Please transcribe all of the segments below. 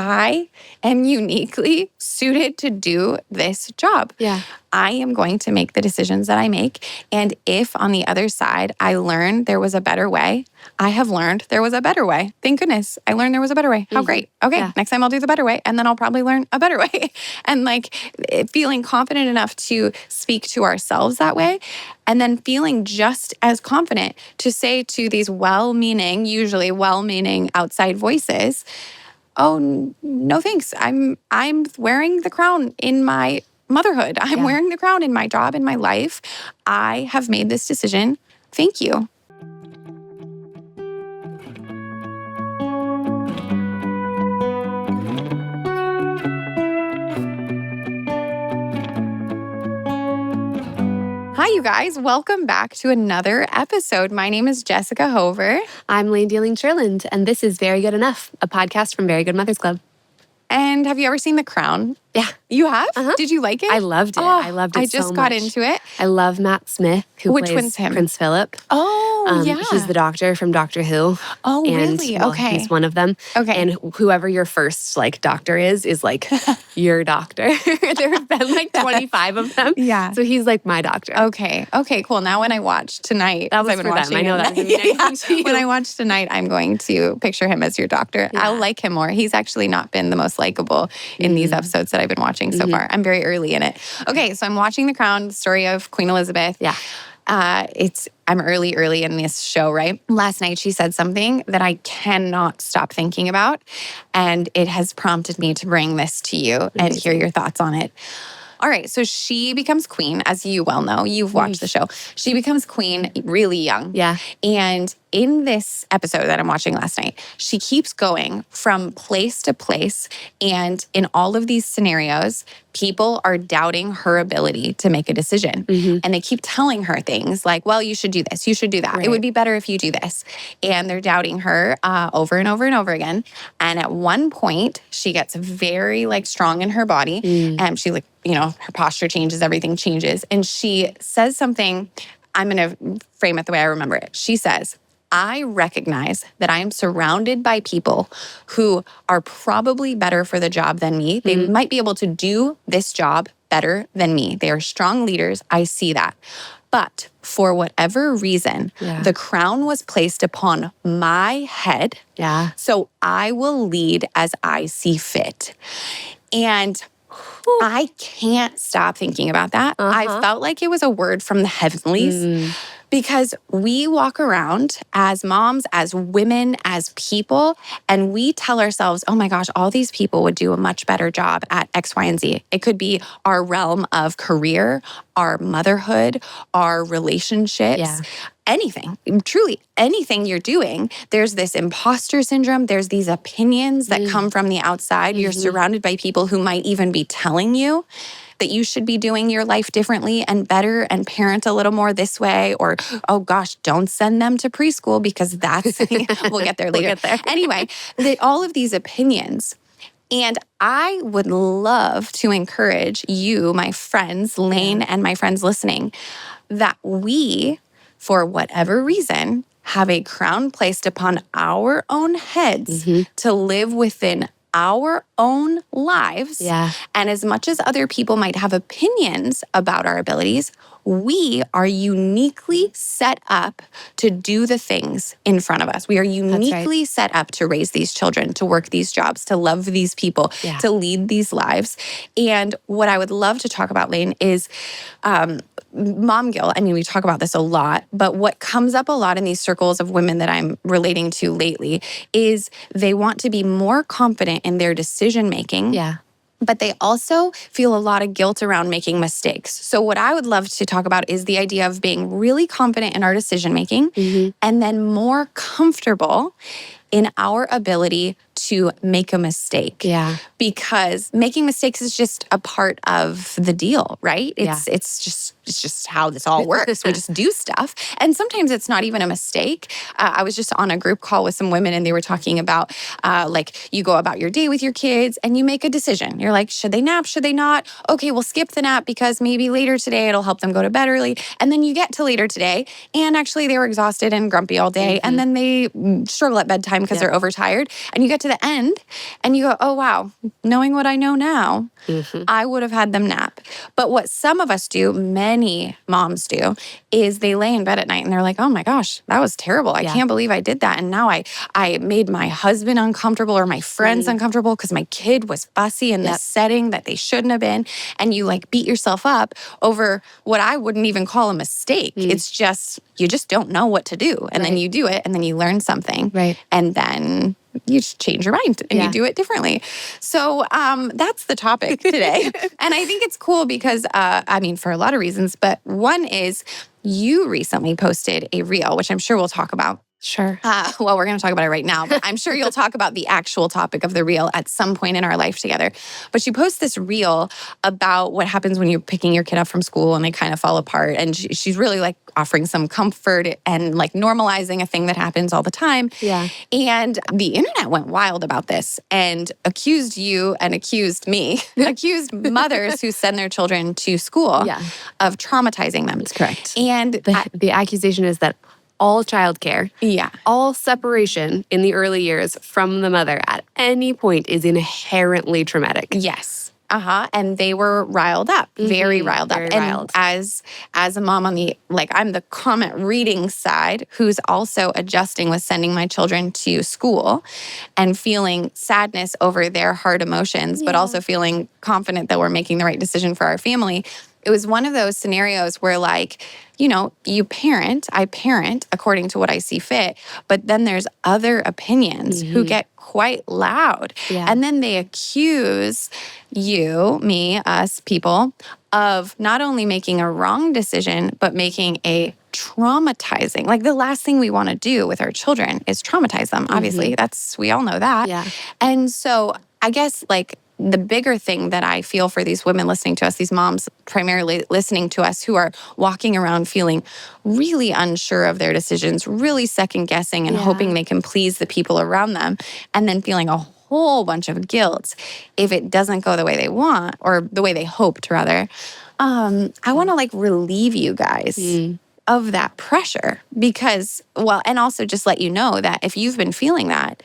I am uniquely suited to do this job. Yeah. I am going to make the decisions that I make. And if on the other side, I learn there was a better way, I have learned there was a better way. Thank goodness I learned there was a better way. How great. Okay, next time I'll do the better way. And then I'll probably learn a better way. And like feeling confident enough to speak to ourselves that way. And then feeling just as confident to say to these usually well-meaning outside voices, oh, no thanks. I'm wearing the crown in my motherhood. I'm wearing the crown in my job, in my life. I have made this decision. Thank you. Hi, you guys. Welcome back to another episode. My name is Jessica Hover. I'm Layne Dealing-Cherland, and this is Very Good Enough, a podcast from Very Good Mothers Club. And have you ever seen The Crown? Yeah. You have? Did you like it? I loved it. I loved it so much. I just got into it. I love Matt Smith, who Which plays one's him? Prince Philip. Oh, yeah. He's the doctor from Doctor Who. Oh, and, really? well, Okay. He's one of them. Okay. And whoever your first doctor is like your doctor. There have been 25 of them. Yeah. So he's like my doctor. Okay, cool. Now when I watch tonight, That was I've been for them. watching I know him. that doesn't mean anything to you. When I watch tonight, I'm going to picture him as your doctor. Yeah. I'll like him more. He's actually not been the most likable in these episodes that I've been watching so far. I'm very early in it. Okay, so I'm watching The Crown, the story of Queen Elizabeth. Yeah. I'm early in this show, right? Last night she said something that I cannot stop thinking about, and it has prompted me to bring this to you and hear your thoughts on it. All right, so she becomes queen, as you well know. You've watched the show. She becomes queen really young. Yeah. And in this episode that I'm watching last night, she keeps going from place to place. And in all of these scenarios, people are doubting her ability to make a decision. And they keep telling her things like, well, you should do this. You should do that. Right. It would be better if you do this. And they're doubting her over and over and over again. And at one point, she gets very strong in her body. And she her posture changes, everything changes. And she says something, I'm going to frame it the way I remember it. She says, I recognize that I am surrounded by people who are probably better for the job than me. They might be able to do this job better than me. They are strong leaders. I see that. But for whatever reason, the crown was placed upon my head. Yeah. So I will lead as I see fit. And I can't stop thinking about that. I felt like it was a word from the heavenlies. Because we walk around as moms, as women, as people, and we tell ourselves, oh my gosh, all these people would do a much better job at X, Y, and Z. It could be our realm of career, our motherhood, our relationships, anything, truly anything you're doing. There's this imposter syndrome. There's these opinions that come from the outside. You're surrounded by people who might even be telling you that you should be doing your life differently and better and parent a little more this way, or, oh gosh, don't send them to preschool because that's, we'll get there later. We'll get there. Anyway, all of these opinions. And I would love to encourage you, my friends, Layne and my friends listening, that we, for whatever reason, have a crown placed upon our own heads to live within our own lives. Yeah. And as much as other people might have opinions about our abilities, we are uniquely set up to do the things in front of us. We are uniquely set up to raise these children, to work these jobs, to love these people, to lead these lives. And what I would love to talk about, Layne, is mom guilt. I mean, we talk about this a lot, but what comes up a lot in these circles of women that I'm relating to lately is they want to be more confident in their decision making. Yeah. But they also feel a lot of guilt around making mistakes. So what I would love to talk about is the idea of being really confident in our decision making and then more comfortable in our ability to make a mistake. Yeah. Because making mistakes is just a part of the deal, right? It's just how this all works. We just do stuff. And sometimes it's not even a mistake. I was just on a group call with some women and they were talking about you go about your day with your kids and you make a decision. You're like, should they nap? Should they not? Okay, we'll skip the nap because maybe later today it'll help them go to bed early. And then you get to later today and actually they were exhausted and grumpy all day. And then they struggle at bedtime because they're overtired. And you get to to the end and you go, oh, wow, knowing what I know now, I would have had them nap. But what some of us do, many moms do, is they lay in bed at night and they're like, oh my gosh, that was terrible. I can't believe I did that. And now I made my husband uncomfortable or my friends uncomfortable because my kid was fussy in this setting that they shouldn't have been. And you like beat yourself up over what I wouldn't even call a mistake. It's just, you just don't know what to do. And then you do it and then you learn something. Right. And then you just change your mind and you do it differently. So that's the topic today. And I think it's cool because, I mean, for a lot of reasons, but one is you recently posted a reel, which I'm sure we'll talk about. Sure. Well, we're going to talk about it right now, but I'm sure you'll talk about the actual topic of the reel at some point in our life together. But you post this reel about what happens when you're picking your kid up from school and they kind of fall apart. And she's really like offering some comfort and like normalizing a thing that happens all the time. Yeah. And the internet went wild about this and accused you and accused me, accused mothers who send their children to school of traumatizing them. That's correct. And the accusation is that all childcare, all separation in the early years from the mother at any point is inherently traumatic. Yes. And they were riled up, very riled up. And as a mom on the, like, I'm the comment reading side who's also adjusting with sending my children to school and feeling sadness over their hard emotions, but also feeling confident that we're making the right decision for our family. It was one of those scenarios where, like, you know, I parent according to what I see fit, but then there's other opinions who get quite loud. And then they accuse you, me, us, people, of not only making a wrong decision, but making a traumatizing. Like, the last thing we want to do with our children is traumatize them. Obviously, we all know that. And so I guess, like, the bigger thing that I feel for these women listening to us, these moms primarily listening to us who are walking around feeling really unsure of their decisions, really second guessing and hoping they can please the people around them, and then feeling a whole bunch of guilt if it doesn't go the way they want or the way they hoped, rather. I want to like relieve you guys of that pressure because, well, and also just let you know that if you've been feeling that,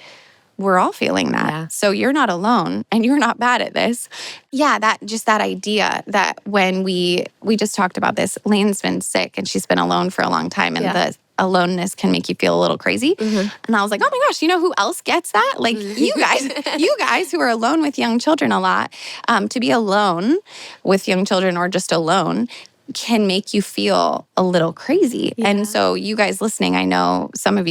we're all feeling that. So you're not alone and you're not bad at this. Yeah, that idea that when we just talked about this, Layne's been sick and she's been alone for a long time and the aloneness can make you feel a little crazy. And I was like, oh my gosh, you know who else gets that? Like you guys who are alone with young children a lot, to be alone with young children or just alone can make you feel a little crazy. And so you guys listening, I know some of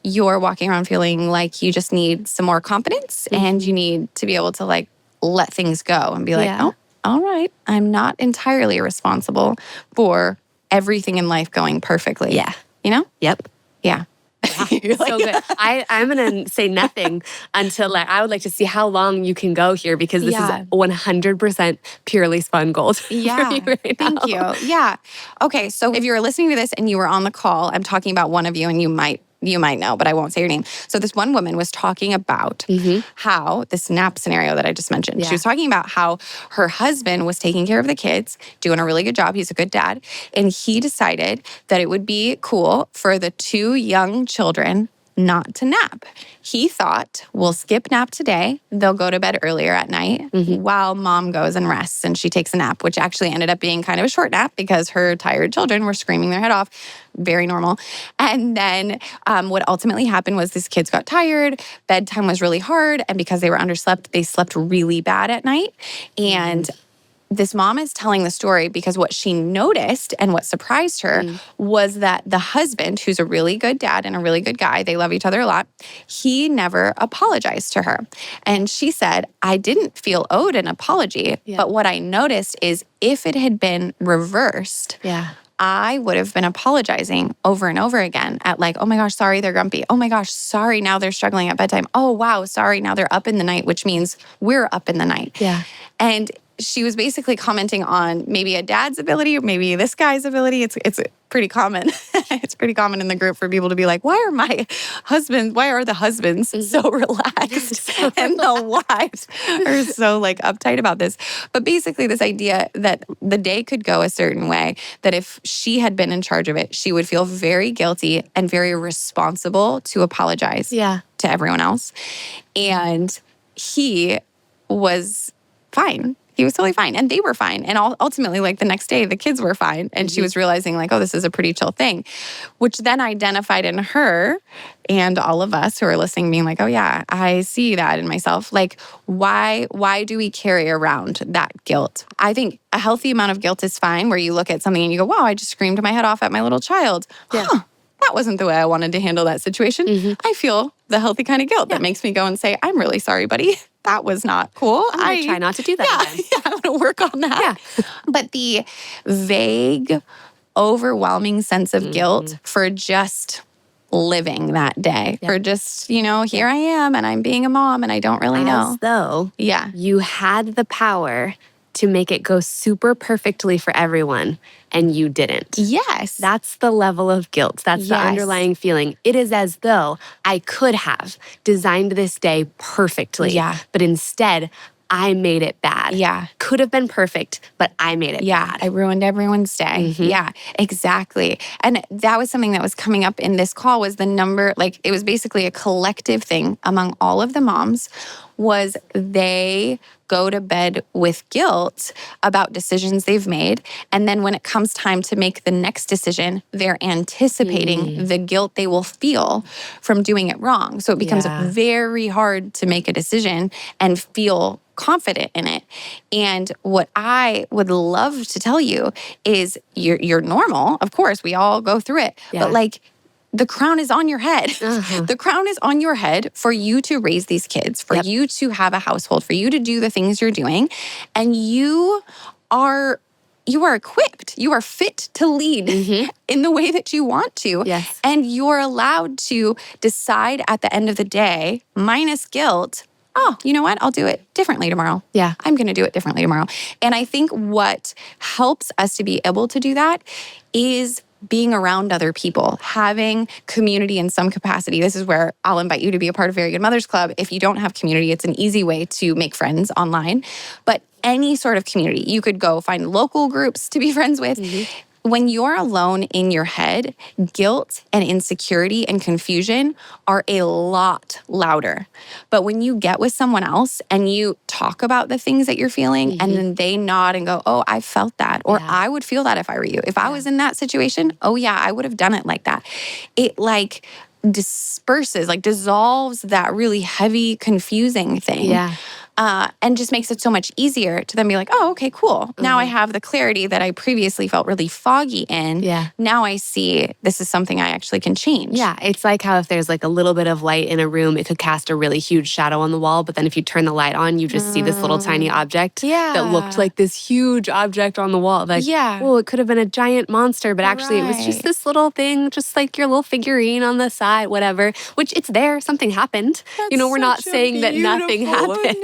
you're walking around feeling like you just need some more confidence and you need to be able to like let things go and be like, oh, all right, I'm not entirely responsible for everything in life going perfectly. You know? Yep. Yeah. Like, so good. I'm going to say nothing until like, I would like to see how long you can go here because this is 100% purely spun gold. For you right now. Thank you. Yeah. Okay. So if you're listening to this and you were on the call, I'm talking about one of you and you might know, but I won't say your name. So this one woman was talking about how this nap scenario that I just mentioned, she was talking about how her husband was taking care of the kids, doing a really good job. He's a good dad. And he decided that it would be cool for the two young children not to nap. He thought, we'll skip nap today. They'll go to bed earlier at night while mom goes and rests and she takes a nap, which actually ended up being kind of a short nap because her tired children were screaming their head off. Very normal. And then what ultimately happened was these kids got tired. Bedtime was really hard. And because they were underslept, they slept really bad at night. And this mom is telling the story because what she noticed and what surprised her was that the husband, who's a really good dad and a really good guy, they love each other a lot, he never apologized to her. And she said, I didn't feel owed an apology, but what I noticed is if it had been reversed, I would have been apologizing over and over again at like, oh my gosh, sorry, they're grumpy. Oh my gosh, sorry, now they're struggling at bedtime. Oh wow, sorry, now they're up in the night, which means we're up in the night. And she was basically commenting on maybe a dad's ability or maybe this guy's ability. It's pretty common. It's pretty common in the group for people to be like, why are the husbands so relaxed and the wives are so like uptight about this? But basically this idea that the day could go a certain way, that if she had been in charge of it, she would feel very guilty and very responsible to apologize to everyone else. And he was fine. He was totally fine. And they were fine. And ultimately, like the next day, the kids were fine. And she was realizing like, oh, this is a pretty chill thing, which then identified in her and all of us who are listening being like, oh yeah, I see that in myself. Like, why do we carry around that guilt? I think a healthy amount of guilt is fine where you look at something and you go, wow, I just screamed my head off at my little child. Yeah. Huh, that wasn't the way I wanted to handle that situation. I feel the healthy kind of guilt that makes me go and say, I'm really sorry, buddy. That was not cool. I try not to do that again. Yeah, I'm going to work on that. Yeah. But the vague, overwhelming sense of guilt for just living that day, for just, here I am and I'm being a mom and I don't really know. As though you had the power to make it go super perfectly for everyone and you didn't. Yes. That's the level of guilt. That's the underlying feeling. It is as though I could have designed this day perfectly, but instead I made it bad. Yeah. Could have been perfect, but I made it bad. I ruined everyone's day. Yeah, exactly. And that was something that was coming up in this call was the number, like it was basically a collective thing among all of the moms was they go to bed with guilt about decisions they've made. And then when it comes time to make the next decision, they're anticipating the guilt they will feel from doing it wrong. So it becomes very hard to make a decision and feel confident in it. And what I would love to tell you is you're normal. Of course, we all go through it. But like, the crown is on your head. The crown is on your head for you to raise these kids, for you to have a household, for you to do the things you're doing. And you are equipped. You are fit to lead in the way that you want to. Yes. And you're allowed to decide at the end of the day, minus guilt, oh, you know what? I'll do it differently tomorrow. Yeah. I'm going to do it differently tomorrow. And I think what helps us to be able to do that is being around other people, having community in some capacity. This is where I'll invite you to be a part of Very Good Mothers Club. If you don't have community, it's an easy way to make friends online. But any sort of community, you could go find local groups to be friends with. When you're alone in your head, guilt and insecurity and confusion are a lot louder. But when you get with someone else and you talk about the things that you're feeling and then they nod and go, oh, I felt that. Or I would feel that if I were you. If I was in that situation, oh yeah, I would have done it like that. It like disperses, like dissolves that really heavy, confusing thing. And just makes it so much easier to then be like, oh, okay, cool. Now I have the clarity that I previously felt really foggy in. Now I see this is something I actually can change. Yeah, it's like how if there's like a little bit of light in a room, it could cast a really huge shadow on the wall. But then if you turn the light on, you just see this little tiny object that looked like this huge object on the wall. Like, well, it could have been a giant monster, but actually it was just this little thing, just like your little figurine on the side, whatever, which it's there. Something happened. That's we're not saying that nothing happened.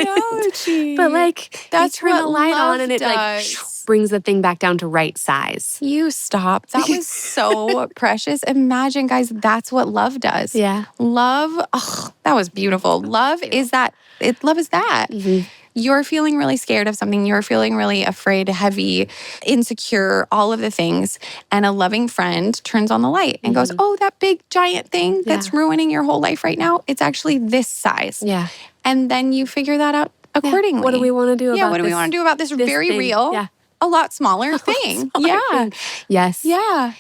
But like, that's you turn the light on and it like brings the thing back down to right size. You stop. That was so precious. Imagine, guys, that's what love does. Love, that was beautiful. Love is that. Love is that. You're feeling really scared of something. You're feeling really afraid, heavy, insecure, all of the things. And a loving friend turns on the light and goes, oh, that big giant thing that's ruining your whole life right now, it's actually this size. And then you figure that out accordingly. What do we want to do about this? What do we want to do about this very thing? Real, a lot smaller thing? Thing. Yes.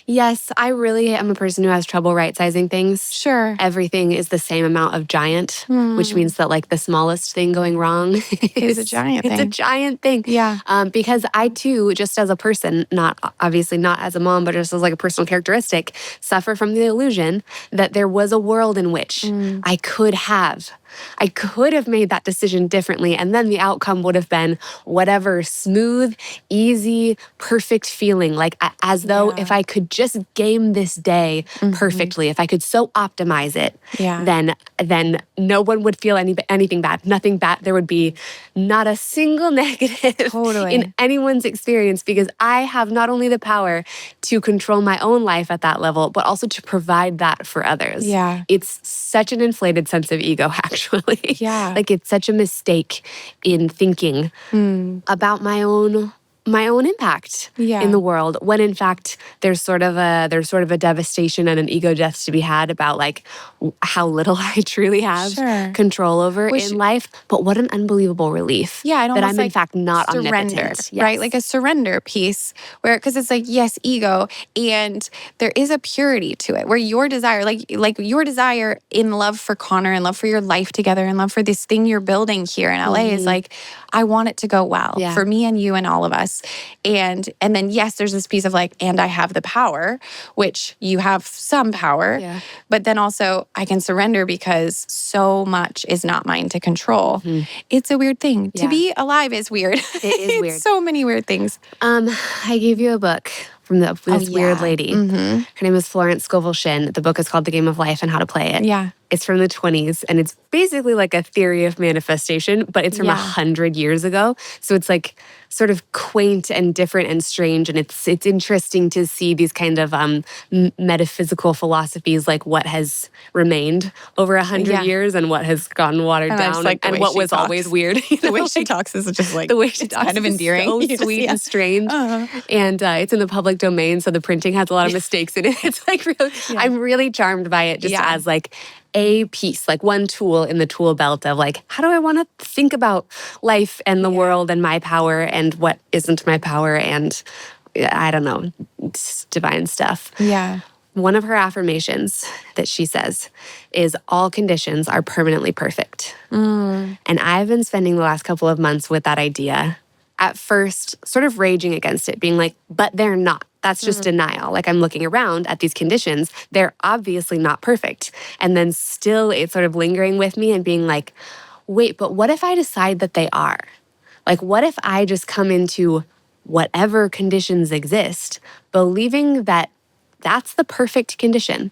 Yes, I really am a person who has trouble right-sizing things. Sure. Everything is the same amount of giant, which means that like the smallest thing going wrong is a giant thing. It's a giant thing. Because I too, just as a person, obviously not as a mom, but just as like a personal characteristic, suffer from the illusion that there was a world in which I could have I could have made that decision differently, and then the outcome would have been whatever smooth, easy, perfect feeling, like as though if I could just game this day perfectly, if I could so optimize it, then no one would feel anything bad, nothing bad. There would be not a single negative in anyone's experience, because I have not only the power to control my own life at that level, but also to provide that for others. Yeah. It's such an inflated sense of ego, actually. Yeah. Like, it's such a mistake in thinking about my own impact in the world, when in fact there's sort of a devastation and an ego death to be had about like how little I truly have control over in life. But what an unbelievable relief that I'm in fact not omnipotent. Right? Like a surrender piece where, because it's like, yes, ego, and there is a purity to it where your desire, like your desire in love for Connor and love for your life together and love for this thing you're building here in LA is like, I want it to go well for me and you and all of us. And then, yes, there's this piece of like, and I have the power, which you have some power, but then also I can surrender because so much is not mine to control. It's a weird thing. To be alive is weird. It is weird. So many weird things. I gave you a book from this weird lady. Her name is Florence Scovel Shinn. The book is called The Game of Life and How to Play It. Yeah. It's from the 20s, and it's basically like a theory of manifestation, but it's from 100 years ago. So it's like sort of quaint and different and strange, and it's interesting to see these kind of metaphysical philosophies, like what has remained over 100 years and what has gotten watered down, like and what was always weird. The way she talks is just like, the way she talks kind of endearing, so sweet and strange. And it's in the public domain, so the printing has a lot of mistakes in it. It's like really, I'm really charmed by it just as like a piece, like one tool in the tool belt of like, how do I want to think about life and the world and my power and what isn't my power, and I don't know, divine stuff. Yeah. One of her affirmations that she says is, all conditions are permanently perfect. And I've been spending the last couple of months with that idea. At first, sort of raging against it, being like, but they're not. That's just denial. Like, I'm looking around at these conditions. They're obviously not perfect. And then still it's sort of lingering with me and being like, wait, but what if I decide that they are? Like, what if I just come into whatever conditions exist, believing that that's the perfect condition?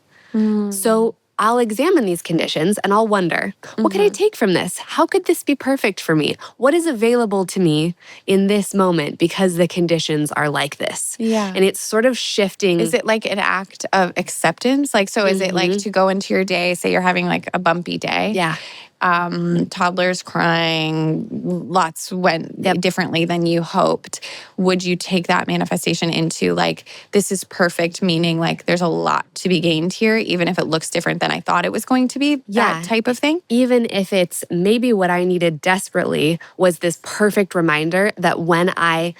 So I'll examine these conditions and I'll wonder, what could I take from this? How could this be perfect for me? What is available to me in this moment because the conditions are like this? Yeah. And it's sort of shifting. Is it like an act of acceptance? Like, so is it like to go into your day, say you're having like a bumpy day? Yeah. Toddlers crying, lots went differently than you hoped. Would you take that manifestation into like, this is perfect, meaning like there's a lot to be gained here, even if it looks different than I thought it was going to be, that type of thing? Even if it's maybe what I needed desperately was this perfect reminder that when I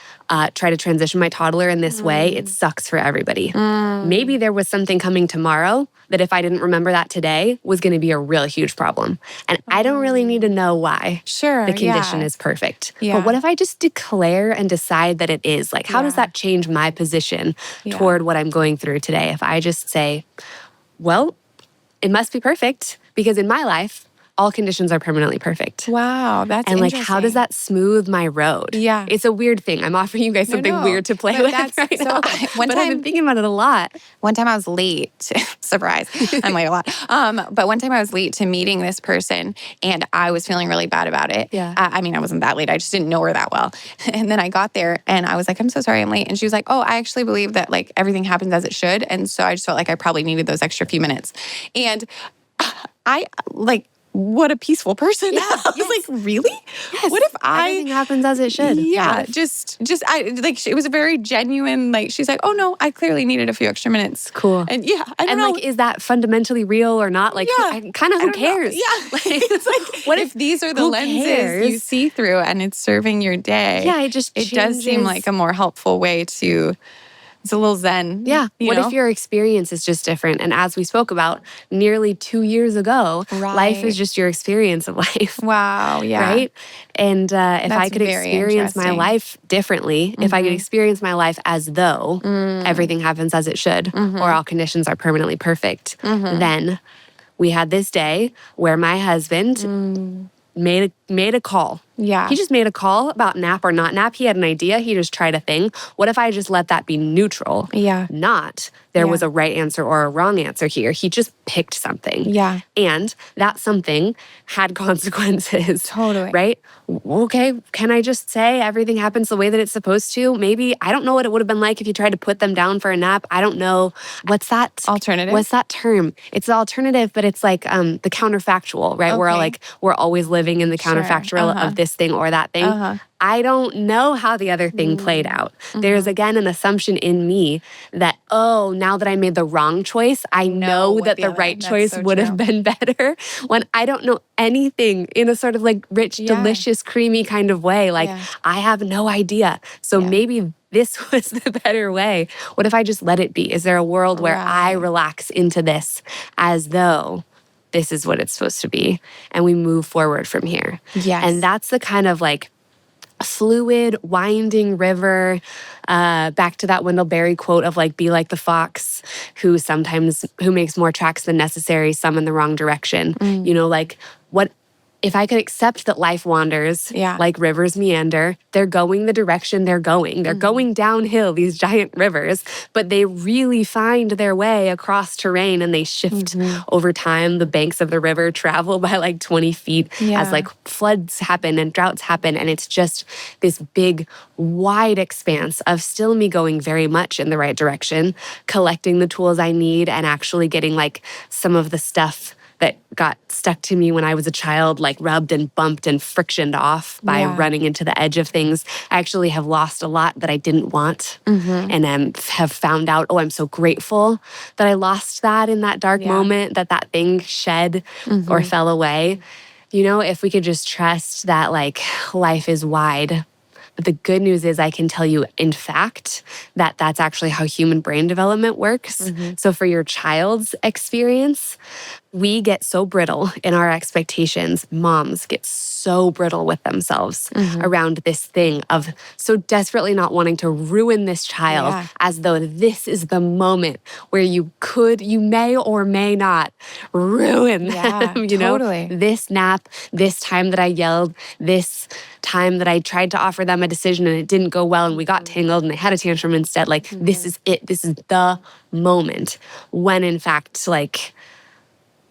try to transition my toddler in this way, it sucks for everybody. Maybe there was something coming tomorrow that if I didn't remember that today was going to be a real huge problem. And I don't really need to know why the condition is perfect. But what if I just declare and decide that it is? Like, how does that change my position toward what I'm going through today? If I just say, well, it must be perfect because in my life, all conditions are permanently perfect. Wow, that's and like, interesting. how does that smooth my road? Yeah, it's a weird thing. I'm offering you guys something weird to play with right now. But I've been thinking about it a lot. One time I was late. Surprise, I'm late a lot. But one time I was late to meeting this person, and I was feeling really bad about it. Yeah, I mean, I wasn't that late. I just didn't know her that well. And then I got there, and I was like, "I'm so sorry, I'm late." And she was like, "Oh, I actually believe that like everything happens as it should." And so I just felt like I probably needed those extra few minutes. And I like. What a peaceful person. Yeah, I was like, really? Yes. What if everything happens as it should? Yeah, just I like, it was a very genuine, like, she's like, oh no, I clearly needed a few extra minutes. Cool. And I don't know. Like, is that fundamentally real or not? Like, kind of who cares? Yeah. Like, it's like, what if these are the lenses you see through and it's serving your day? Yeah, it does seem like a more helpful way to. It's a little zen. Yeah. What if your experience is just different? And as we spoke about nearly 2 years ago, life is just your experience of life. Wow. Yeah. Right? And if I could experience my life differently, if I could experience my life as though everything happens as it should, or all conditions are permanently perfect, then we had this day where my husband made a call. Yeah. He just made a call about nap or not nap. He had an idea. He just tried a thing. What if I just let that be neutral? Yeah. Not there was a right answer or a wrong answer here. He just picked something. Yeah. And that something had consequences. Totally. Right? Okay, can I just say everything happens the way that it's supposed to? Maybe, I don't know what it would have been like if you tried to put them down for a nap. I don't know. What's that? Alternative? What's that term? It's the alternative, but it's like the counterfactual, right? Okay. We're always living in the counterfactual of this thing or that thing. I don't know how the other thing played out. There's, again, an assumption in me that, now that I made the wrong choice, I know that the right choice would have been better, when I don't know anything in a sort of like rich, delicious, creamy kind of way. Like, I have no idea. So maybe this was the better way. What if I just let it be? Is there a world where I relax into this as though this is what it's supposed to be, and we move forward from here? Yes. And that's the kind of like fluid, winding river, back to that Wendell Berry quote of like, be like the fox who makes more tracks than necessary, some in the wrong direction. You know, like, what if I could accept that life wanders, like rivers meander, they're going the direction they're going. They're going downhill, these giant rivers, but they really find their way across terrain and they shift over time. The banks of the river travel by like 20 feet as like floods happen and droughts happen. And it's just this big, wide expanse of still me going very much in the right direction, collecting the tools I need and actually getting like some of the stuff that got stuck to me when I was a child, like rubbed and bumped and frictioned off by running into the edge of things. I actually have lost a lot that I didn't want, and have found out, I'm so grateful that I lost that in that dark moment, that thing shed or fell away. You know, if we could just trust that like life is wide. But the good news is I can tell you, in fact, that that's actually how human brain development works. So for your child's experience, we get so brittle in our expectations. Moms get so brittle with themselves around this thing of so desperately not wanting to ruin this child, as though this is the moment where you may or may not ruin them. You know, this nap, this time that I yelled, this time that I tried to offer them a decision and it didn't go well and we got tangled and they had a tantrum instead. Like, this is it. This is the moment when, in fact, like,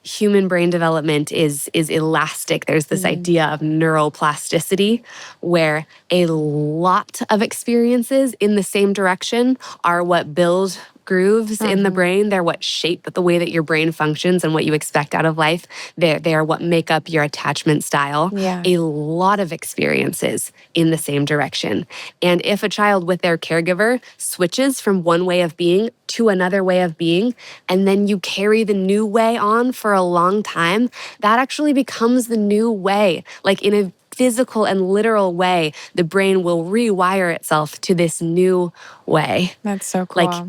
human brain development is elastic. There's this idea of neuroplasticity where a lot of experiences in the same direction are what build grooves in the brain. They're what shape the way that your brain functions and what you expect out of life. They are what make up your attachment style. A lot of experiences in the same direction. And if a child with their caregiver switches from one way of being to another way of being, and then you carry the new way on for a long time, that actually becomes the new way. Like, in a physical and literal way, the brain will rewire itself to this new way. That's so cool. Like,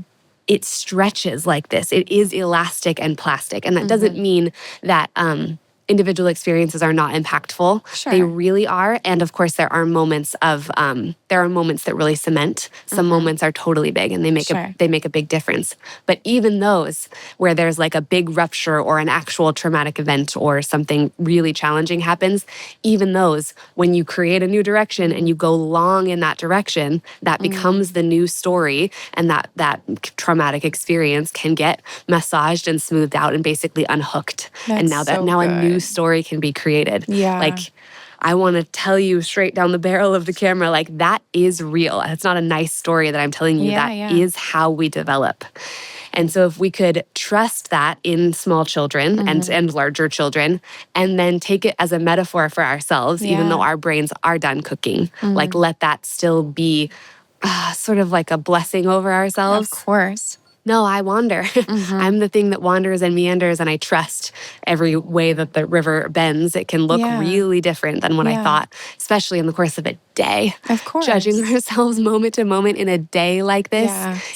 it stretches like this. It is elastic and plastic. And that doesn't mean that individual experiences are not impactful. They really are. And of course, there are moments that really cement. Some moments are totally big and they make a big difference. But even those where there's like a big rupture or an actual traumatic event or something really challenging happens, even those, when you create a new direction and you go long in that direction, that becomes the new story, and that traumatic experience can get massaged and smoothed out and basically unhooked. And now a new story can be created. Like, I want to tell you straight down the barrel of the camera, like, that is real. It's not a nice story that I'm telling you. That is how we develop. And so if we could trust that in small children and larger children, and then take it as a metaphor for ourselves, even though our brains are done cooking, like, let that still be sort of like a blessing over ourselves. Of course. No, I wander. I'm the thing that wanders and meanders, and I trust every way that the river bends. It can look really different than what I thought, especially in the course of a day. Of course. Judging ourselves moment to moment in a day like this.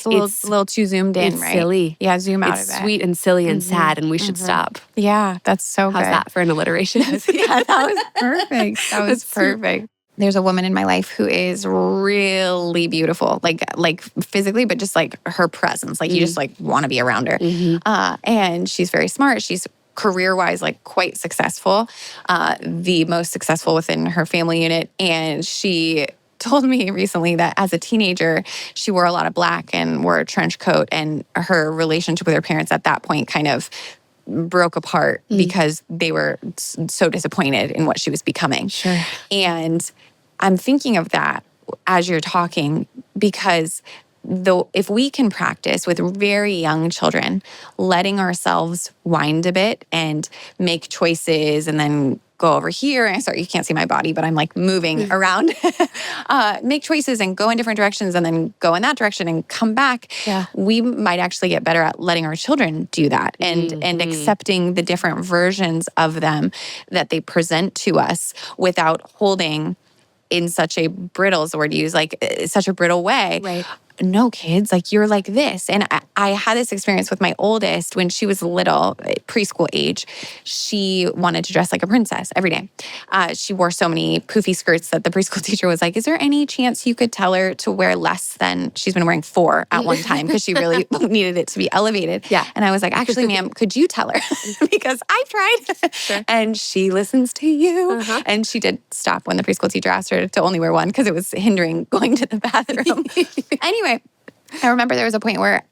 It's a little too zoomed in, it's right? Silly. Yeah, zoom out of it. It's sweet and silly and sad, and we should stop. Yeah, that's so good. How's that for an alliteration? That was perfect. That was perfect. There's a woman in my life who is really beautiful, like physically, but just like her presence, like you just like want to be around her. And she's very smart. She's career-wise, like quite successful, the most successful within her family unit. And she told me recently that as a teenager, she wore a lot of black and wore a trench coat, and her relationship with her parents at that point kind of broke apart because they were so disappointed in what she was becoming. Sure. And I'm thinking of that as you're talking, because though if we can practice with very young children, letting ourselves wind a bit and make choices and then go over here. And sorry, you can't see my body, but I'm like moving around. Make choices and go in different directions and then go in that direction and come back. Yeah. We might actually get better at letting our children do that and accepting the different versions of them that they present to us without holding in such a brittle, is the word to use, like such a brittle way. Right. No, kids, like you're like this. And I had this experience with my oldest when she was little, preschool age. She wanted to dress like a princess every day. She wore so many poofy skirts that the preschool teacher was like, is there any chance you could tell her to wear less than she's been wearing 4 at one time? Because she really needed it to be elevated. Yeah. And I was like, actually, ma'am, could you tell her? Because I tried. Sure. And she listens to you. And she did stop when the preschool teacher asked her to only wear one because it was hindering going to the bathroom. Anyway, I remember there was a point where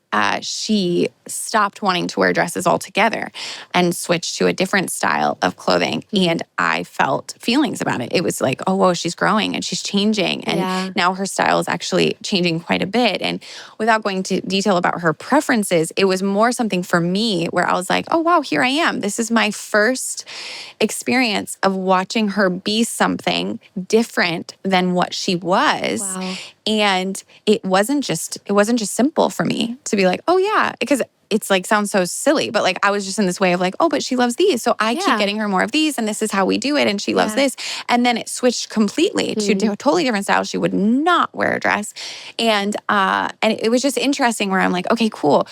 she stopped wanting to wear dresses altogether and switched to a different style of clothing. And I felt feelings about it. It was like, oh, whoa, she's growing and she's changing. And now her style is actually changing quite a bit. And without going into detail about her preferences, it was more something for me where I was like, oh, wow, here I am. This is my first experience of watching her be something different than what she was. Wow. And it wasn't just simple for me to be like, oh yeah, because it's like sounds so silly, but like I was just in this way of like, oh, but she loves these. So I keep getting her more of these and this is how we do it. And she loves this. And then it switched completely to a totally different style. She would not wear a dress. And it was just interesting where I'm like, okay, cool.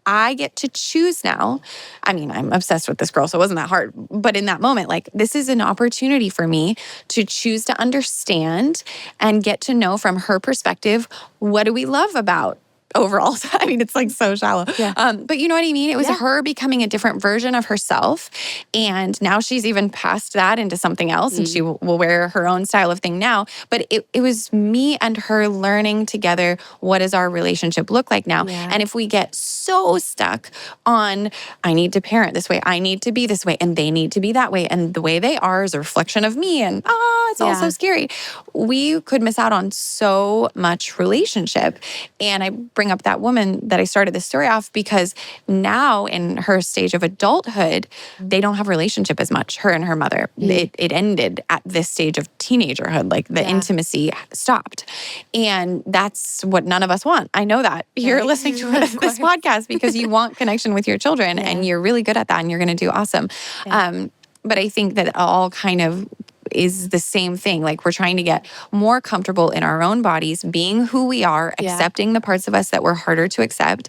I get to choose now. I mean, I'm obsessed with this girl, so it wasn't that hard. But in that moment, like, this is an opportunity for me to choose to understand and get to know from her perspective, what do we love about overall? I mean, it's like so shallow. Yeah. But you know what I mean? It was her becoming a different version of herself. And now she's even passed that into something else and she will wear her own style of thing now. But it was me and her learning together, what does our relationship look like now? Yeah. And if we get so stuck on, I need to parent this way, I need to be this way, and they need to be that way, and the way they are is a reflection of me, and it's all so scary. We could miss out on so much relationship. And I bring up that woman that I started this story off because now in her stage of adulthood, they don't have a relationship as much, her and her mother. It ended at this stage of teenagerhood, like the intimacy stopped. And that's what none of us want. I know that. You're listening to this podcast because you want connection with your children and you're really good at that and you're going to do awesome. Yeah. But I think that it all kind of is the same thing. Like we're trying to get more comfortable in our own bodies, being who we are, accepting the parts of us that were harder to accept.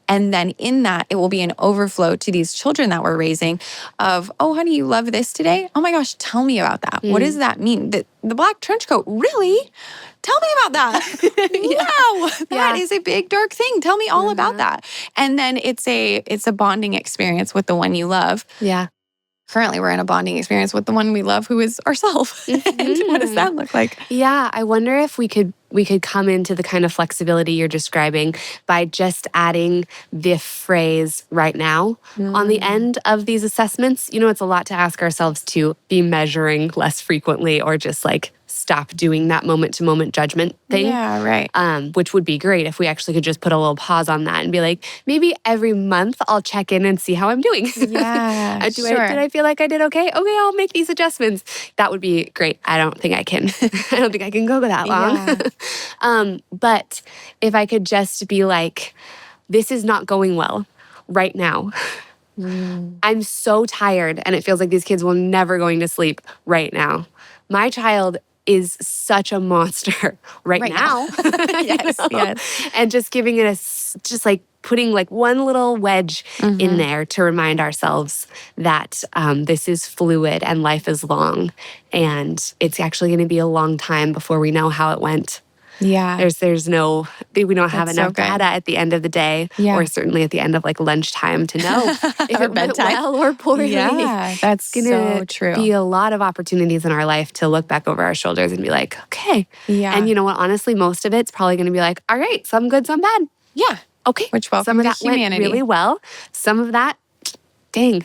And then in that, it will be an overflow to these children that we're raising of, oh, honey, you love this today? Oh my gosh, tell me about that. What does that mean? The black trench coat, really? Tell me about that. Wow, that is a big, dark thing. Tell me all about that. And then it's a bonding experience with the one you love. Yeah. Currently, we're in a bonding experience with the one we love, who is ourselves. And what does that look like? Yeah, I wonder if we could come into the kind of flexibility you're describing by just adding the phrase right now on the end of these assessments. You know, it's a lot to ask ourselves to be measuring less frequently or just like stop doing that moment-to-moment judgment thing. Yeah, right. Which would be great if we actually could just put a little pause on that and be like, maybe every month I'll check in and see how I'm doing. Yeah, Did I feel like I did okay? Okay, I'll make these adjustments. That would be great. I don't think I can. I don't think I can go that long. But if I could just be like, this is not going well right now. I'm so tired and it feels like these kids will never going to sleep right now. My child is such a monster right now. Yes, yes. And just giving it just like putting like one little wedge in there to remind ourselves that this is fluid and life is long. And it's actually going to be a long time before we know how it went. Yeah. There's no, we don't have That's enough so good. data at the end of the day, Yeah. or certainly at the end of like lunchtime to know if Or it went bedtime. well or poorly. Yeah, that's It's gonna so true. be a lot of opportunities in our life to look back over our shoulders and be like, okay. Yeah. And you know what? Honestly, most of it's probably going to be like, all right, some good, some bad. Yeah. Okay. Which welcome some of to that humanity. went really well. Some of that, dang,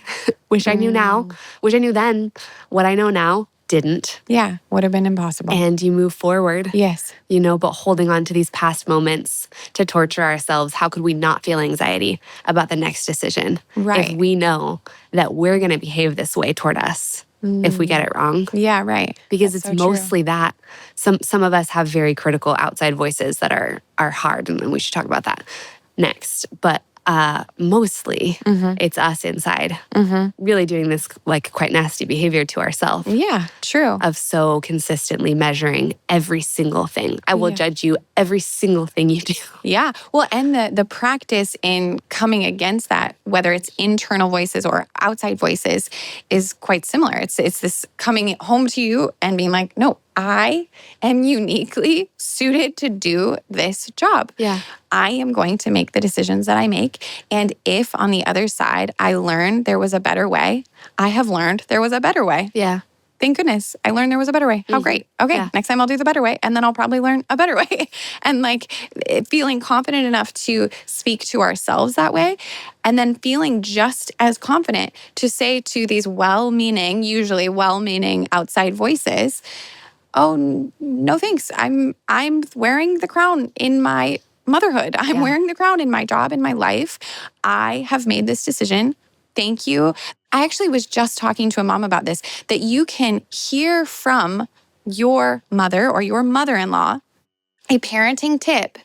wish I knew now. Wish I knew then. What I know now didn't. Yeah, would have been impossible. And you move forward. Yes. You know, but holding on to these past moments to torture ourselves, how could we not feel anxiety about the next decision? Right. If we know that we're going to behave this way toward us if we get it wrong. Yeah, right. Because That's it's so mostly that. Some of us have very critical outside voices that are hard, and we should talk about that next. But mostly it's us inside really doing this like quite nasty behavior to ourselves. Yeah, true. Of so consistently measuring every single thing. I will judge you every single thing you do. Yeah. Well, and the practice in coming against that, whether it's internal voices or outside voices, is quite similar. It's this coming home to you and being like, no, I am uniquely suited to do this job. Yeah. I am going to make the decisions that I make. And if on the other side, I learn there was a better way, I have learned there was a better way. Yeah. Thank goodness I learned there was a better way. How great. Okay, next time I'll do the better way. And then I'll probably learn a better way. And like feeling confident enough to speak to ourselves that way. And then feeling just as confident to say to these usually well-meaning outside voices, oh, no thanks. I'm wearing the crown in my motherhood. I'm wearing the crown in my job, in my life. I have made this decision. Thank you. I actually was just talking to a mom about this, that you can hear from your mother or your mother-in-law a parenting tip,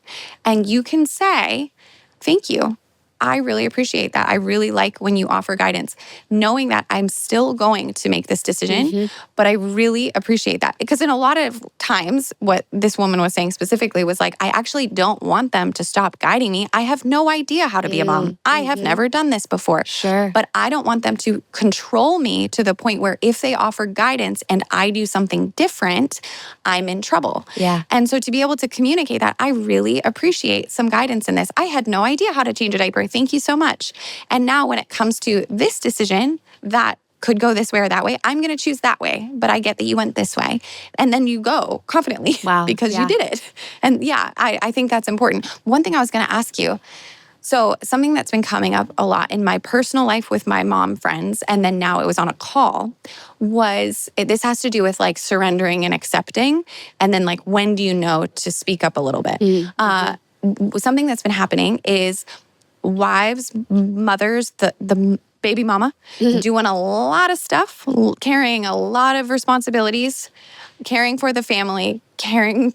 and you can say, thank you. I really appreciate that. I really like when you offer guidance, knowing that I'm still going to make this decision, but I really appreciate that. Because in a lot of times, what this woman was saying specifically was like, I actually don't want them to stop guiding me. I have no idea how to be a mom. I have never done this before. Sure. But I don't want them to control me to the point where if they offer guidance and I do something different, I'm in trouble. Yeah. And so to be able to communicate that, I really appreciate some guidance in this. I had no idea how to change a diaper. Thank you so much. And now when it comes to this decision that could go this way or that way, I'm going to choose that way, but I get that you went this way. And then you go confidently because you did it. And I think that's important. One thing I was going to ask you, so something that's been coming up a lot in my personal life with my mom friends, and then now it was on a call, this has to do with like surrendering and accepting. And then like, when do you know to speak up a little bit? Something that's been happening is wives, mothers, the baby mama, doing a lot of stuff, carrying a lot of responsibilities, caring for the family, carrying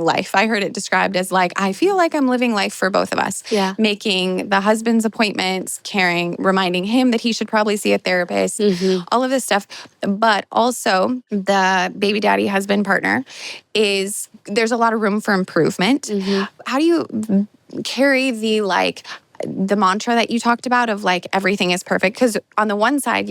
life. I heard it described as like, I feel like I'm living life for both of us. Yeah. Making the husband's appointments, reminding him that he should probably see a therapist, all of this stuff. But also the baby daddy husband partner there's a lot of room for improvement. How do you carry the mantra that you talked about of like, everything is perfect? Because on the one side,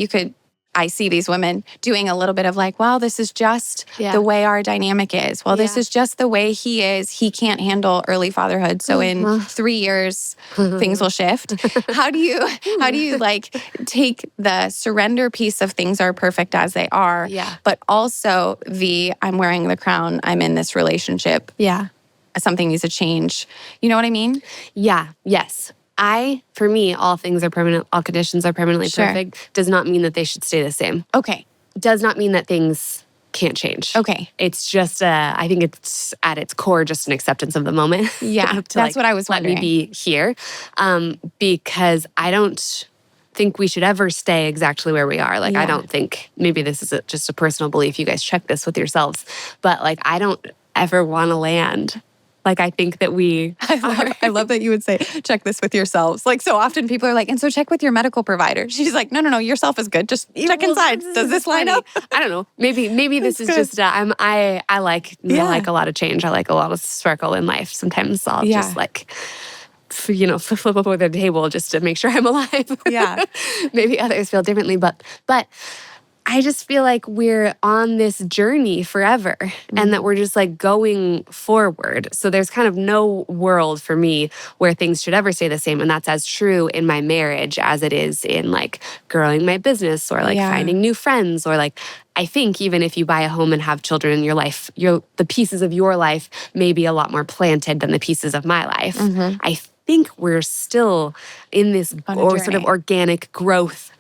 I see these women doing a little bit of like, well, this is just the way our dynamic is. Well, this is just the way he is. He can't handle early fatherhood. So in 3 years, things will shift. How do you like take the surrender piece of things are perfect as they are, but also I'm wearing the crown, I'm in this relationship. Something needs to change. You know what I mean? Yeah. Yes. For me, all things are permanent, all conditions are permanently perfect, does not mean that they should stay the same. Okay. Does not mean that things can't change. Okay. It's just, I think it's at its core just an acceptance of the moment. Yeah, that's what I was wondering. Let me be here. Because I don't think we should ever stay exactly where we are. Like, I don't think, maybe this is just a personal belief, you guys check this with yourselves, but like, I don't ever want to land. Like, I think that I love that you would say, check this with yourselves. Like, so often people are like, and so check with your medical provider. She's like, no, yourself is good. Just check inside. Does this line up? I don't know. Maybe this is just, I like a lot of change. I like a lot of sparkle in life. Sometimes I'll just like, flip over the table just to make sure I'm alive. Yeah. Maybe others feel differently, but I just feel like we're on this journey forever and that we're just like going forward. So there's kind of no world for me where things should ever stay the same. And that's as true in my marriage as it is in like growing my business or like finding new friends or like, I think even if you buy a home and have children in your life, the pieces of your life may be a lot more planted than the pieces of my life. I think we're still in this sort of organic growth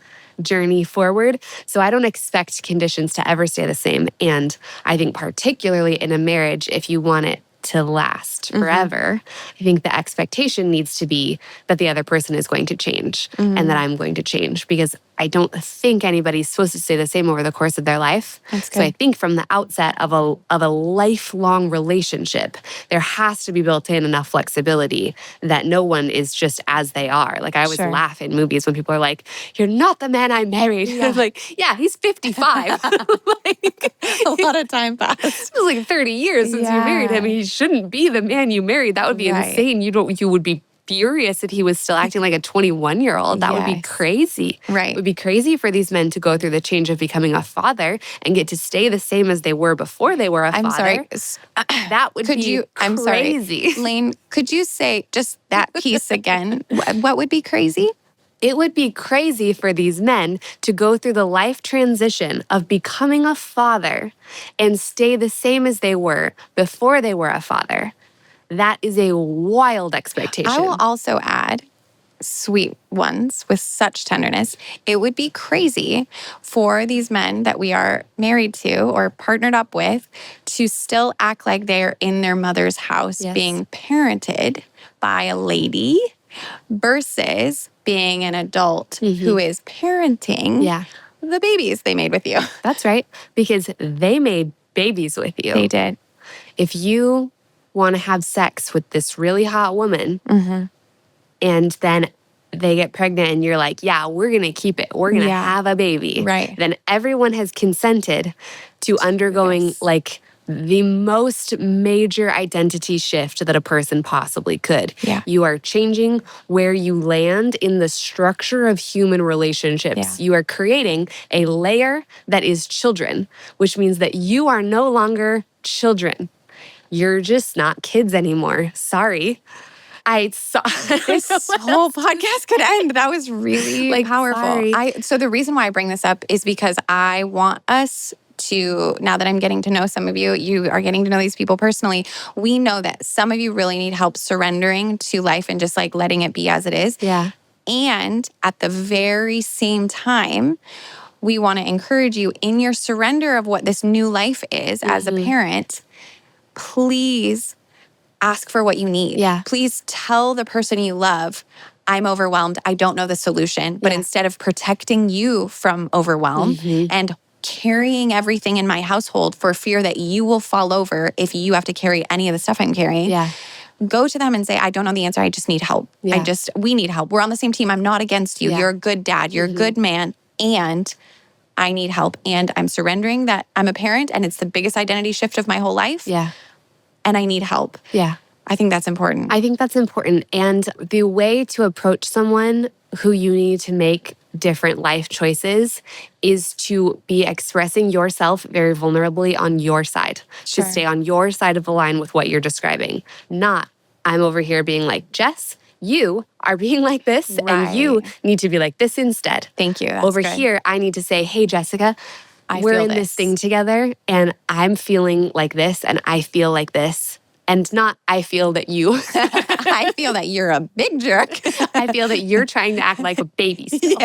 journey forward. So I don't expect conditions to ever stay the same. And I think particularly in a marriage, if you want it to last forever, I think the expectation needs to be that the other person is going to change and that I'm going to change, because I don't think anybody's supposed to stay the same over the course of their life. So I think from the outset of a lifelong relationship, there has to be built in enough flexibility that no one is just as they are. Like I always laugh in movies when people are like, "You're not the man I married." I'm like, "Yeah, he's 55." Like, a lot of time passed. It was like 30 years since you married him. He shouldn't be the man you married. That would be insane. You would be furious if he was still acting like a 21-year-old. That would be crazy. It would be crazy for these men to go through the change of becoming a father and get to stay the same as they were before they were a father. Sorry. That would be crazy. I'm sorry. Layne, could you say just that piece again? What would be crazy? It would be crazy for these men to go through the life transition of becoming a father and stay the same as they were before they were a father. That is a wild expectation. I will also add, sweet ones with such tenderness, it would be crazy for these men that we are married to or partnered up with to still act like they're in their mother's house being parented by a lady versus being an adult who is parenting the babies they made with you. That's right, because they made babies with you. They did. If you want to have sex with this really hot woman and then they get pregnant and you're like, yeah, we're going to keep it. We're going to have a baby. Then everyone has consented to undergoing like the most major identity shift that a person possibly could. You are changing where you land in the structure of human relationships. You are creating a layer that is children, which means that you are no longer children. You're just not kids anymore. Sorry. This whole podcast could end. That was really powerful. So the reason why I bring this up is because I want us to, now that I'm getting to know some of you, you are getting to know these people personally. We know that some of you really need help surrendering to life and just like letting it be as it is. And at the very same time, we want to encourage you in your surrender of what this new life is as a parent. Please ask for what you need. Please tell the person you love, I'm overwhelmed. I don't know the solution. But instead of protecting you from overwhelm and carrying everything in my household for fear that you will fall over if you have to carry any of the stuff I'm carrying, go to them and say, I don't know the answer. I just need help. We need help. We're on the same team. I'm not against you. You're a good dad. You're a good man. And I need help. And I'm surrendering that I'm a parent and it's the biggest identity shift of my whole life. And I need help. I think that's important. I think that's important. And the way to approach someone who you need to make different life choices is to be expressing yourself very vulnerably on your side. To stay on your side of the line with what you're describing. Not, I'm over here being like, Jess, you are being like this and you need to be like this instead. Thank you. That's over good. Here, I need to say, hey, Jessica, we're in this thing together and I'm feeling like this and I feel like this. And not, I feel that you. I feel that you're a big jerk. I feel that you're trying to act like a baby still.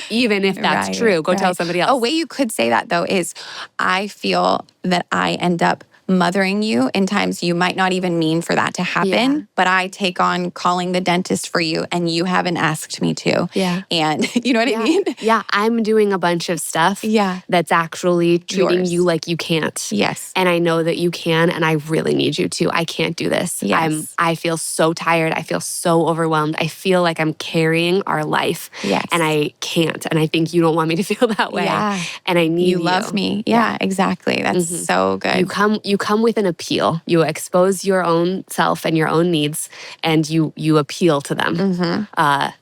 Even if that's true, go tell somebody else. A way you could say that, though, is I feel that I end up mothering you in times you might not even mean for that to happen, but I take on calling the dentist for you and you haven't asked me to. And you know what I mean? I'm doing a bunch of stuff that's actually treating you like you can't. And I know that you can and I really need you to. I can't do this. I feel so tired. I feel so overwhelmed. I feel like I'm carrying our life and I can't. And I think you don't want me to feel that way. And I need you. You love me. Exactly. That's so good. You come with an appeal. You expose your own self and your own needs, and you appeal to them.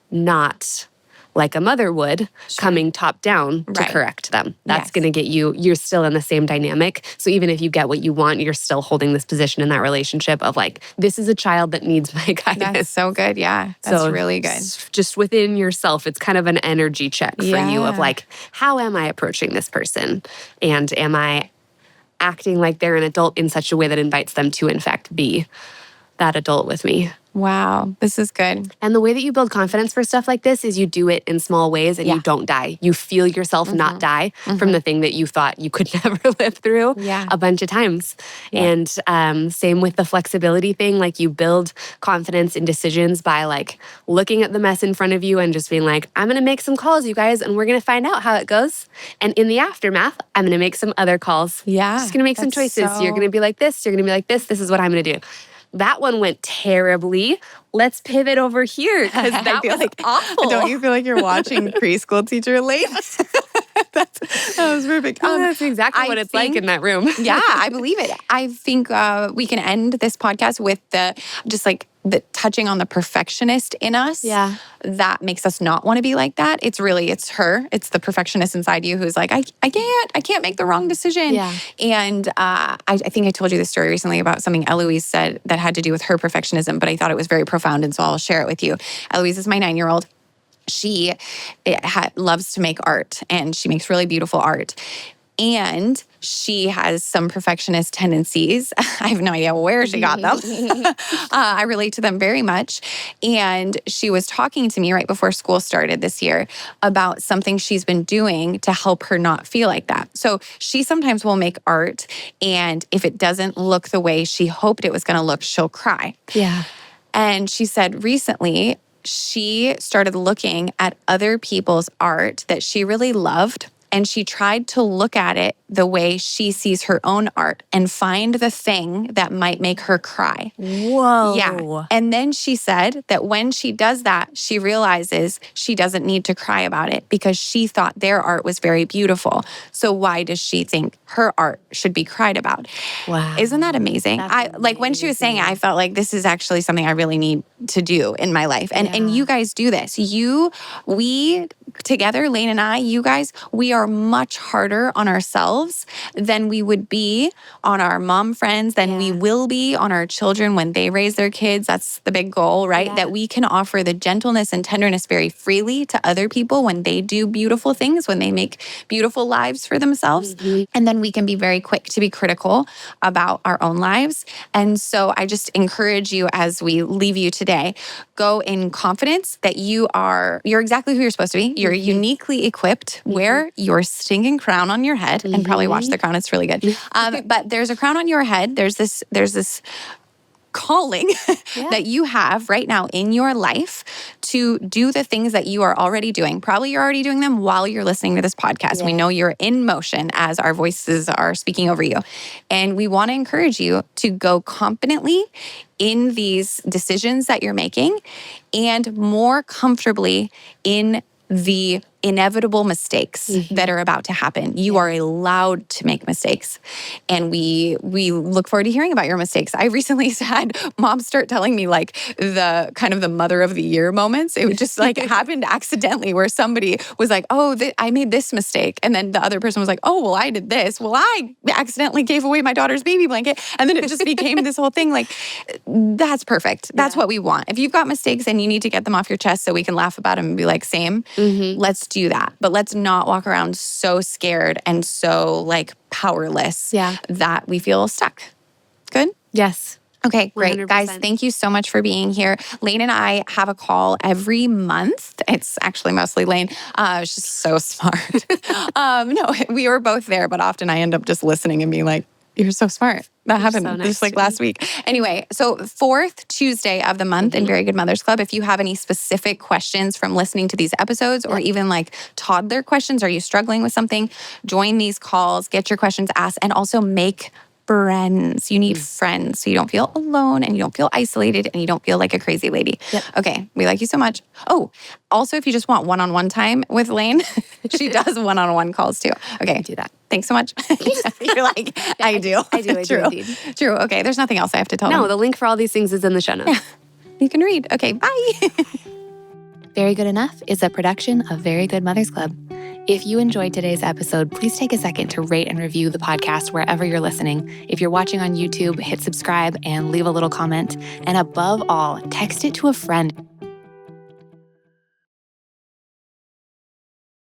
Not like a mother would, coming top down to correct them. That's going to get you're still in the same dynamic. So even if you get what you want, you're still holding this position in that relationship of like, this is a child that needs my guidance. That's so good. Yeah, that's really good. Just within yourself, it's kind of an energy check for you of like, how am I approaching this person? And am I acting like they're an adult in such a way that invites them to, in fact, be that adult with me? Wow, this is good. And the way that you build confidence for stuff like this is you do it in small ways and you don't die. You feel yourself not die from the thing that you thought you could never live through a bunch of times. And same with the flexibility thing. Like you build confidence in decisions by like looking at the mess in front of you and just being like, I'm going to make some calls, you guys, and we're going to find out how it goes. And in the aftermath, I'm going to make some other calls. Yeah. Just going to make some choices. You're going to be like this. You're going to be like this. This is what I'm going to do. That one went terribly. Let's pivot over here because that was awful. Don't you feel like you're watching preschool teacher Layne? That was perfect. That's exactly what it's like in that room. Yeah, I believe it. I think we can end this podcast with the touching on the perfectionist in us. Yeah. That makes us not want to be like that. It's her. It's the perfectionist inside you who's like, I can't make the wrong decision. Yeah. And I think I told you this story recently about something Eloise said that had to do with her perfectionism, but I thought it was very profound, and so I'll share it with you. Eloise is my 9-year-old. She loves to make art, and she makes really beautiful art. And she has some perfectionist tendencies. I have no idea where she got them. I relate to them very much. And she was talking to me right before school started this year about something she's been doing to help her not feel like that. So she sometimes will make art, and if it doesn't look the way she hoped it was going to look, she'll cry. Yeah. And she said recently she started looking at other people's art that she really loved, and she tried to look at it the way she sees her own art and find the thing that might make her cry. Whoa. Yeah. And then she said that when she does that, she realizes she doesn't need to cry about it because she thought their art was very beautiful. So why does she think her art should be cried about? Wow. Isn't that amazing? Like when she was saying it, I felt like this is actually something I really need to do in my life. And you guys do this. We together, Layne and I, you guys, we are much harder on ourselves than we would be on our mom friends, than we will be on our children when they raise their kids. That's the big goal, right? Yeah. That we can offer the gentleness and tenderness very freely to other people when they do beautiful things, when they make beautiful lives for themselves. Mm-hmm. And then we can be very quick to be critical about our own lives. And so I just encourage you as we leave you today, go in confidence that you're exactly who you're supposed to be. You're uniquely equipped. Wear your stinging crown on your head, and probably watch The Crown. It's really good. But there's a crown on your head. There's this calling that you have right now in your life to do the things that you are already doing. Probably you're already doing them while you're listening to this podcast. Yeah. We know you're in motion as our voices are speaking over you. And we want to encourage you to go confidently in these decisions that you're making and more comfortably in the inevitable mistakes that are about to happen. You are allowed to make mistakes. And we look forward to hearing about your mistakes. I recently had moms start telling me like the kind of the mother of the year moments. It would just like happened accidentally where somebody was like, oh, I made this mistake. And then the other person was like, oh, well, I did this. Well, I accidentally gave away my daughter's baby blanket. And then it just became this whole thing. Like, that's perfect. That's what we want. If you've got mistakes and you need to get them off your chest so we can laugh about them and be like, same, let's do that. But let's not walk around so scared and so like powerless that we feel stuck. Good? Yes. Okay, great. 100%. Guys, thank you so much for being here. Layne and I have a call every month. It's actually mostly Layne. She's so smart. No, we were both there, but often I end up just listening and being like, you're so smart. That happened just like last week. Anyway, so 4th Tuesday of the month in Very Good Mothers Club, if you have any specific questions from listening to these episodes or even like toddler questions, are you struggling with something? Join these calls, get your questions asked, and also make friends. You need friends so you don't feel alone and you don't feel isolated and you don't feel like a crazy lady. Yep. Okay, we like you so much. Oh, also if you just want one-on-one time with Layne, she does one-on-one calls too. Okay, do that. Thanks so much. You're like, I do. I do indeed. True. Okay, there's nothing else I have to tell them. No, the link for all these things is in the show notes. Yeah, you can read. Okay, bye. Very Good Enough is a production of Very Good Mothers Club. If you enjoyed today's episode, please take a second to rate and review the podcast wherever you're listening. If you're watching on YouTube, hit subscribe and leave a little comment. And above all, text it to a friend.